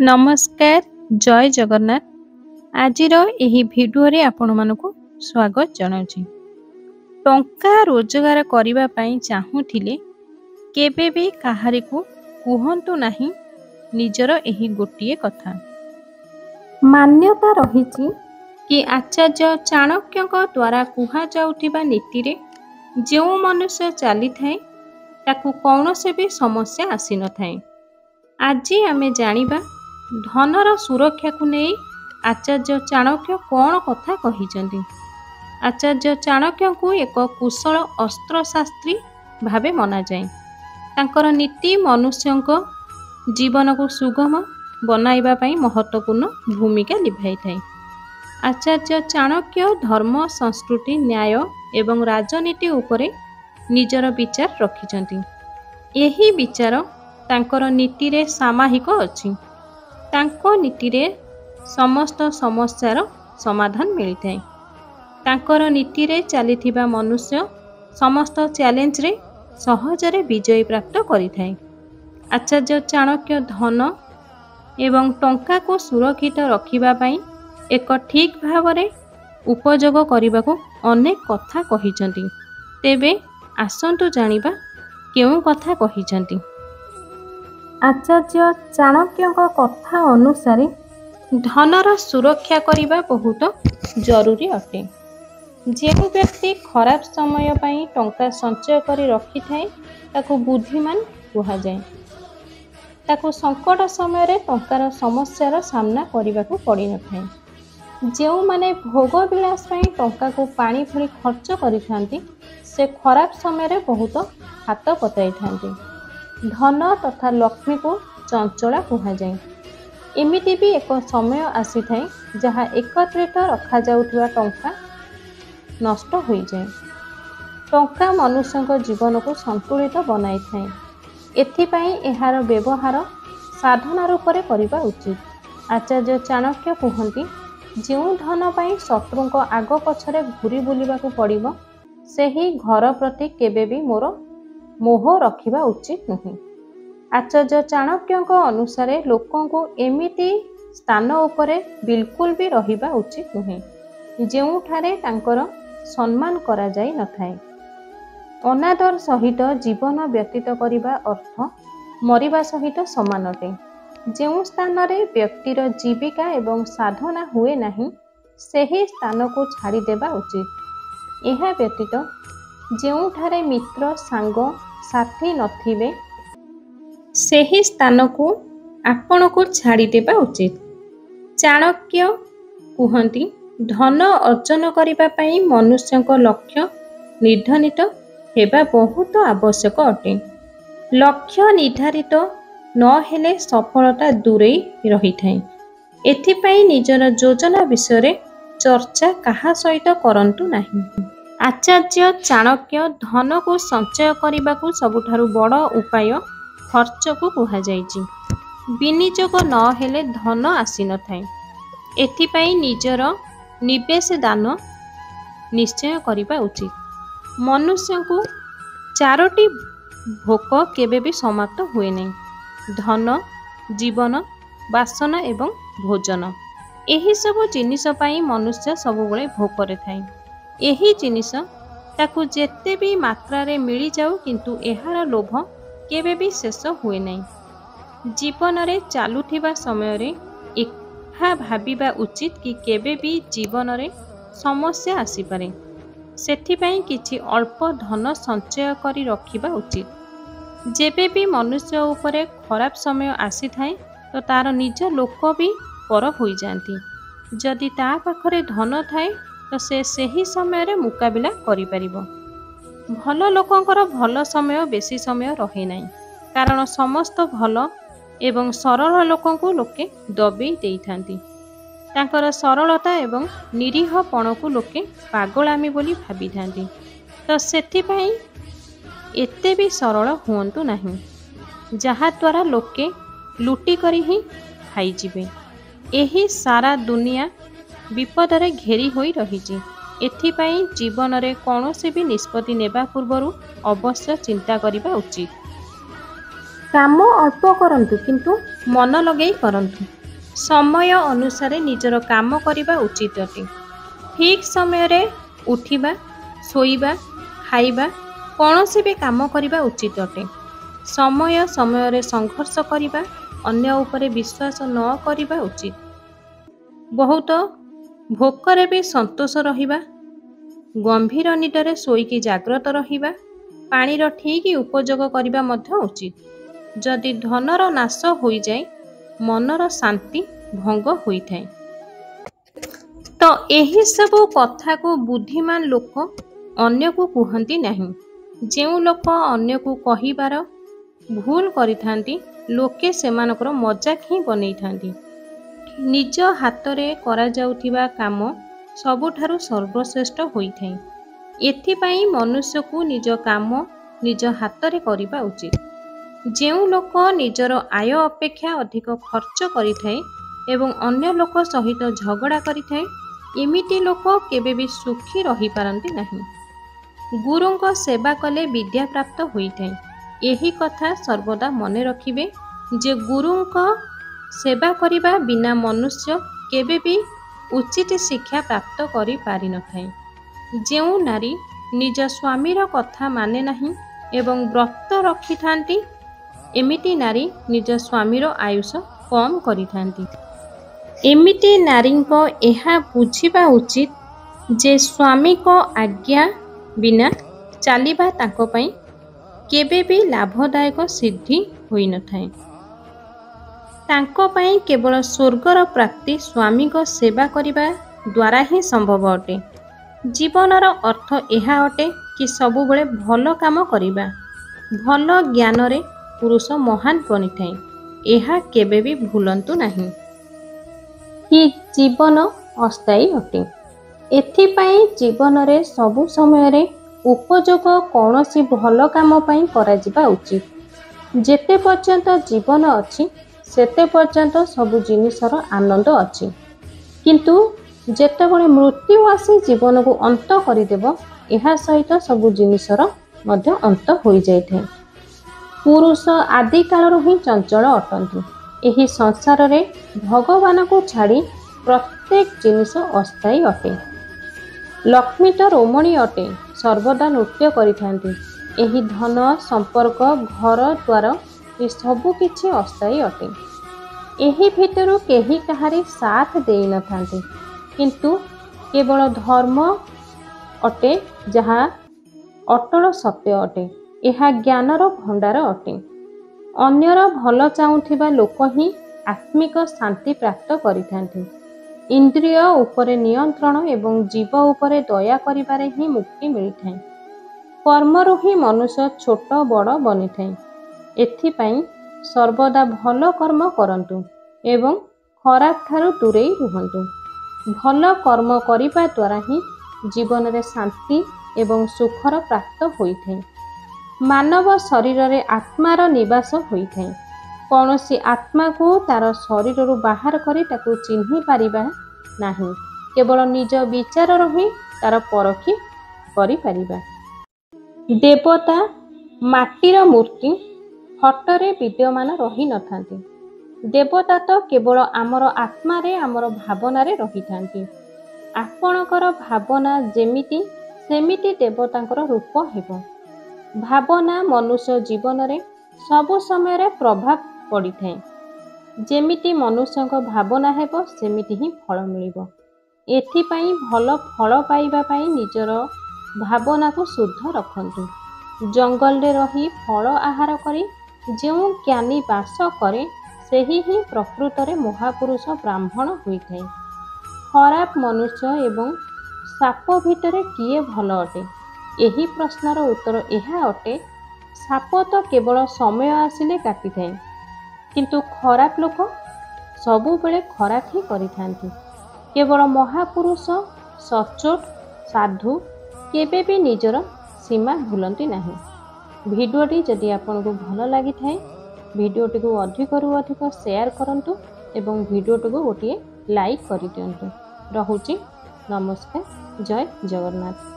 नमस्कार जय जगन्नाथ। आजिर एही भिडियोरे आपण मानकु स्वागत जनाउछि। टंका रोजगार करिबा पई चाहुथिले केबे भी काहारिकु कुहंतु नाही निजर एही गोटिए कथा। मान्यता रहिछि कि आचार्य चाणक्यक द्वारा कुहा जाउथिबा नीतिरे जो मनुष्य चली थाए ताकू कौनसे भी समस्या आसी न थाए। आज आमे जानिबा धनर सुरक्षा को नहीं आचार्य चाणक्य कौन कथा कहिचंती। आचार्य चाणक्य को एक कुशल अस्त्रशास्त्री भावे मना जाए। तांकर नीति मनुष्यों जीवन को सुगम बनाइबा पई महत्वपूर्ण भूमिका निभाई थाए। आचार्य चाणक्य धर्म संस्कृति न्याय एवं राजनीति उपरे निजर विचार रखिचंती। एही विचार तांकर नीति रे सामाहिक अछि। तांको नीति रे समस्त समस्यार समाधान मिलता है। तांकर नीति रे चलीथिबा मनुष्य समस्त चैलेंज रे सहजरे विजय प्राप्त करिथाए। आचार्य चाणक्य धन एवं टंका को सुरक्षित रखिबा पई एक ठीक भावरे उपयोग करबाको अनेक कथा कहिचंती। तेबे आसंतु जानिबा केउ कथा कहिचंती। आचार्य चाणक्य कथा अनुसार धनर सुरक्षा करिबा बहुत जरूरी अटे। जो व्यक्ति खराब समय पई टंका संचय करी रखि थाए ताको बुद्धिमान कुहा जाए। ताको संकट समय रे टंकार समस्यार सामना करिबाको पड़ी न थाए। जो माने भोग विलास पई टंका को पानी भली खर्च करिथांती से खराब समय रे बहुत हाथ पताई थांती। धन तथा लक्ष्मी को चंचला कुहा जाए। एमिति भी एक समय आसी थाए जहाँ एकत्रित रखा जाउथिबा टंका नष्ट होई जाए। टंका मनुष्य जीवन को संतुलित बनाई थाए। एथिपाई एहार व्यवहार साधना रूप में करबा उचित। आचार्य चाणक्य कहती जो धन पाई शत्रुंक आग पछरे घूरी बुलिबाकू पड़िबो सेही घर प्रति केबे भी मोर मोह रखिबा उचित नहीं। आचार्य चाणक्य अनुसार लोकों को एमिति स्थान उपरे बिल्कुल भी रहिबा उचित नहीं जेउठारे तांकर सम्मान करा जाई न थाए। अनादर सहित जीवन व्यतीत करिबा अर्थ मरिबा सहित समान अटे। जो स्थान रे व्यक्तिर जीविका एवं साधना हुए नहीं सेही स्थान को छाड़ी देबा उचित। एहा व्यतीत जेउठारे मित्र सांग साथी नथिबे सेही स्थान को आपण को छाड़ी देबा उचित। चाणक्य कहती धन अर्जन करिबा पई मनुष्यक लक्ष्य निर्धारित हेबा बहुत आवश्यक अटे। लक्ष्य निर्धारित न हेले सफलता दूरे रही थाए। एथिपाई निजर योजना विषय रे चर्चा कहा सहित करंतु नाही। आचार्य चाणक्य धन को संचय करने को सबुठारु बड़ उपाय खर्च को कहा जायछि। विनियोग न हेले धन आसी न थाए। एथिपाई निजर निवेश दान निश्चय करिबा उचित। मनुष्य को चारोटी भोक केबे भी समाप्त हुए नहीं। धन जीवन बासना एवं भोजन एही सब जिनिस पाई मनुष्य सबुबले भोकरे थाए। एही जिनिस ताकू जेते भी मात्रा रे मिली जाऊ किंतु एहार लोभ केबे भी शेष हुए नहीं। जीवन रे चालुथिबा समय रे एहा भाबिबा उचित कि केबे भी जीवन रे समस्या आसी पारे। सेथिपाई किछि अल्प धन संचय करी रखिबा उचित। जेबे भी मनुष्य उपरे खराब समय आसी थाए तो तार निज लोक भी पर होई जांती। जदि ता पाखरे धन थाए तो से सही समय रे मुकाबिला करि परिबो। भल लोकंकर भल समय बेसी समय रहे नहीं कारण समस्त भल एवं सरल लोकों को लोके दबे देई थांती। तांकर सरलता एवं निरीहपण को लोके पागलामी बोली भाबी थांती। तो सेथिपाई एते भी सरल हुअंतु नहीं जहा द्वारा लोके लुटी करी ही खाई जिबे। एही सारा दुनिया विपदरे घेरी होई रहिछि। एथिपाई जीवन रे कौनसी भी निष्पत्ति नेबा पूर्वरु अवश्य चिंता करिबा उचित। କାମ ଅଳ୍ପ କରନ୍ତୁ କିନ୍ତୁ ମନ ଲଗାଇ କରନ୍ତୁ। ସମୟ ଅନୁସାରେ ନିଜର କାମ କରିବା ଉଚିତ ଅଟେ। ଠିକ୍ ସମୟରେ ଉଠିବା, ଶୋଇବା, ଖାଇବା, କୌଣସି ବି କାମ କରିବା ଉଚିତ ଅଟେ। ସମୟ ସମୟରେ ସଂଘର୍ଷ କରିବା, ଅନ୍ୟ ଉପରେ ବିଶ୍ୱାସ ନ କରିବା ଉଚିତ। ବହୁତ ଭୋକରେ ବି ସନ୍ତୋଷ ରହିବା, ଗମ୍ଭୀର ନିଦରେ ଶୋଇକି ଜାଗ୍ରତ ରହିବା, ପାଣିର ଠିକ୍ ଉପଯୋଗ କରିବା ମଧ୍ୟ ଉଚିତ। ଯଦି ଧନର ନାଶ ହୋଇଯାଏ, ମନର ଶାନ୍ତି ଭଙ୍ଗ ହୋଇଥାଏ। ତ ଏହିସବୁ କଥାକୁ ବୁଦ୍ଧିମାନ ଲୋକ ଅନ୍ୟକୁ କୁହନ୍ତି ନାହିଁ। ଯେଉଁ ଲୋକ ଅନ୍ୟକୁ କହିବାର ଭୁଲ କରିଥାନ୍ତି, ଲୋକେ ସେମାନଙ୍କର ମଜାକ ହିଁ ବନେଇଥାନ୍ତି। ନିଜ ହାତରେ କରାଯାଉଥିବା କାମ ସବୁଠାରୁ ସର୍ବଶ୍ରେଷ୍ଠ ହୋଇଥାଏ। ଏଥିପାଇଁ ମନୁଷ୍ୟକୁ ନିଜ କାମ ନିଜ ହାତରେ କରିବା ଉଚିତ। ଯେଉଁ ଲୋକ ନିଜର ଆୟ ଅପେକ୍ଷା ଅଧିକ ଖର୍ଚ୍ଚ କରିଥାଏ ଏବଂ ଅନ୍ୟ ଲୋକ ସହିତ ଝଗଡ଼ା କରିଥାଏ, ଏମିତି ଲୋକ କେବେ ବି ସୁଖୀ ରହିପାରନ୍ତି ନାହିଁ। ଗୁରୁଙ୍କ ସେବା କଲେ ବିଦ୍ୟା ପ୍ରାପ୍ତ ହୋଇଥାଏ। ଏହି କଥା ସର୍ବଦା ମନେ ରଖିବେ ଯେ ଗୁରୁଙ୍କ ସେବା କରିବା ବିନା ମନୁଷ୍ୟ କେବେ ବି ଉଚିତ ଶିକ୍ଷା ପ୍ରାପ୍ତ କରିପାରିନଥାଏ। ଯେଉଁ ନାରୀ ନିଜ ସ୍ୱାମୀର କଥା ମାନେ ନାହିଁ ଏବଂ ବ୍ରତ ରଖିଥାନ୍ତି, ଏମିତି ନାରୀ ନିଜ ସ୍ୱାମୀର ଆୟୁଷ କମ୍ କରିଥାନ୍ତି। ଏମିତି ନାରୀଙ୍କ ଏହା ବୁଝିବା ଉଚିତ ଯେ ସ୍ୱାମୀଙ୍କ ଆଜ୍ଞା ବିନା ଚାଲିବା ତାଙ୍କ ପାଇଁ କେବେ ବି ଲାଭଦାୟକ ସିଦ୍ଧି ହୋଇନଥାଏ। ତାଙ୍କ ପାଇଁ କେବଳ ସ୍ୱର୍ଗର ପ୍ରାପ୍ତି ସ୍ୱାମୀଙ୍କ ସେବା କରିବା ଦ୍ୱାରା ହିଁ ସମ୍ଭବ ଅଟେ। ଜୀବନର ଅର୍ଥ ଏହା ଅଟେ କି ସବୁବେଳେ ଭଲ କାମ କରିବା। ଭଲ ଜ୍ଞାନରେ ପୁରୁଷ ମହାନ ବନିଥାଏ। ଏହା କେବେ ବି ଭୁଲନ୍ତୁ ନାହିଁ କି ଜୀବନ ଅସ୍ଥାୟୀ ଅଟେ। ଏଥିପାଇଁ ଜୀବନରେ ସବୁ ସମୟରେ ଉପଯୋଗ କୌଣସି ଭଲ କାମ ପାଇଁ କରାଯିବା ଉଚିତ। ଯେତେ ପର୍ଯ୍ୟନ୍ତ ଜୀବନ ଅଛି ସେତେ ପର୍ଯ୍ୟନ୍ତ ସବୁ ଜିନିଷର ଆନନ୍ଦ ଅଛି। କିନ୍ତୁ ଯେତେବେଳେ ମୃତ୍ୟୁ ଆସି ଜୀବନକୁ ଅନ୍ତ କରିଦେବ, ଏହା ସହିତ ସବୁ ଜିନିଷର ମଧ୍ୟ ଅନ୍ତ ହୋଇଯାଇଥାଏ। ପୁରୁଷ ଆଦିକାଳରୁ ହିଁ ଚଞ୍ଚଳ ଅଟନ୍ତି। ଏହି ସଂସାରରେ ଭଗବାନଙ୍କୁ ଛାଡ଼ି ପ୍ରତ୍ୟେକ ଜିନିଷ ଅସ୍ଥାୟୀ ଅଟେ। ଲକ୍ଷ୍ମୀ ତ ରୋମଣୀ ଅଟେ, ସର୍ବଦା ନୃତ୍ୟ କରିଥାନ୍ତି। ଏହି ଧନ, ସମ୍ପର୍କ, ଘର ଦ୍ୱାର ଏସବୁ କିଛି ଅସ୍ଥାୟୀ ଅଟେ। ଏହି ଭିତରୁ କେହି କାହାରି ସାଥ ଦେଇନଥାନ୍ତି। କିନ୍ତୁ କେବଳ ଧର୍ମ ଅଟେ ଯାହା ଅଟଳ ସତ୍ୟ ଅଟେ। ଏହା ଜ୍ଞାନର ଭଣ୍ଡାର ଅଟେ। ଅନ୍ୟର ଭଲ ଚାହୁଁଥିବା ଲୋକ ହିଁ ଆତ୍ମିକ ଶାନ୍ତି ପ୍ରାପ୍ତ କରିଥାନ୍ତି। ଇନ୍ଦ୍ରିୟ ଉପରେ ନିୟନ୍ତ୍ରଣ ଏବଂ ଜୀବ ଉପରେ ଦୟା କରିବାରେ ହିଁ ମୁକ୍ତି ମିଳିଥାଏ। କର୍ମରୁ ହିଁ ମନୁଷ୍ୟ ଛୋଟ ବଡ଼ ବନିଥାଏ। ଏଥିପାଇଁ ସର୍ବଦା ଭଲ କର୍ମ କରନ୍ତୁ ଏବଂ ଖରାପ ଠାରୁ ଦୂରେଇ ରୁହନ୍ତୁ। ଭଲ କର୍ମ କରିବା ଦ୍ୱାରା ହିଁ ଜୀବନରେ ଶାନ୍ତି ଏବଂ ସୁଖର ପ୍ରାପ୍ତ ହୋଇଥାଏ। ମାନବ ଶରୀରରେ ଆତ୍ମାର ନିବାସ ହୋଇଥାଏ। କୌଣସି ଆତ୍ମାକୁ ତାର ଶରୀରରୁ ବାହାର କରି ତାକୁ ଚିହ୍ନି ପାରିବା ନାହିଁ। କେବଳ ନିଜ ବିଚାରରୁ ହିଁ ତାର ପରଖି କରିପାରିବା। ଦେବତା ମାଟିର ମୂର୍ତ୍ତି, ଫଟୋରେ ବିଦ୍ୟମାନ ରହିନଥାନ୍ତି। ଦେବତା ତ କେବଳ ଆମର ଆତ୍ମାରେ, ଆମର ଭାବନାରେ ରହିଥାନ୍ତି। ଆପଣଙ୍କର ଭାବନା ଯେମିତି ସେମିତି ଦେବତାଙ୍କର ରୂପ ହେବ। ଭାବନା ମନୁଷ୍ୟ ଜୀବନରେ ସବୁ ସମୟରେ ପ୍ରଭାବ ପଡ଼ିଥାଏ। ଯେମିତି ମନୁଷ୍ୟଙ୍କ ଭାବନା ହେବ ସେମିତି ହିଁ ଫଳ ମିଳିବ। ଏଥିପାଇଁ ଭଲ ଫଳ ପାଇବା ପାଇଁ ନିଜର ଭାବନାକୁ ଶୁଦ୍ଧ ରଖନ୍ତୁ। ଜଙ୍ଗଲରେ ରହି ଫଳ ଆହାର କରି ଯେଉଁ ଜ୍ଞାନୀ ବାସ କରେ, ସେହି ହିଁ ପ୍ରକୃତରେ ମହାପୁରୁଷ ବ୍ରାହ୍ମଣ ହୋଇଥାଏ। ଖରାପ ମନୁଷ୍ୟ ଏବଂ ସାପ ଭିତରେ କିଏ ଭଲ ଅଟେ? ଏହି ପ୍ରଶ୍ନର ଉତ୍ତର ଏହା ଅଟେ, ସାପ ତ କେବଳ ସମୟ ଆସିଲେ କାଟିଥାଏ, କିନ୍ତୁ ଖରାପ ଲୋକ ସବୁବେଳେ ଖରାପ ହିଁ କରିଥାନ୍ତି। କେବଳ ମହାପୁରୁଷ, ସଚ୍ଚୋଟ ସାଧୁ କେବେ ବି ନିଜର ସୀମା ଭୁଲନ୍ତି ନାହିଁ। ଭିଡ଼ିଓଟି ଯଦି ଆପଣଙ୍କୁ ଭଲ ଲାଗିଥାଏ, ଭିଡ଼ିଓଟିକୁ ଅଧିକରୁ ଅଧିକ ସେୟାର କରନ୍ତୁ ଏବଂ ଭିଡ଼ିଓଟିକୁ ଗୋଟିଏ ଲାଇକ୍ କରିଦିଅନ୍ତୁ। ରହୁଛି। ନମସ୍କାର। ଜୟ ଜଗନ୍ନାଥ।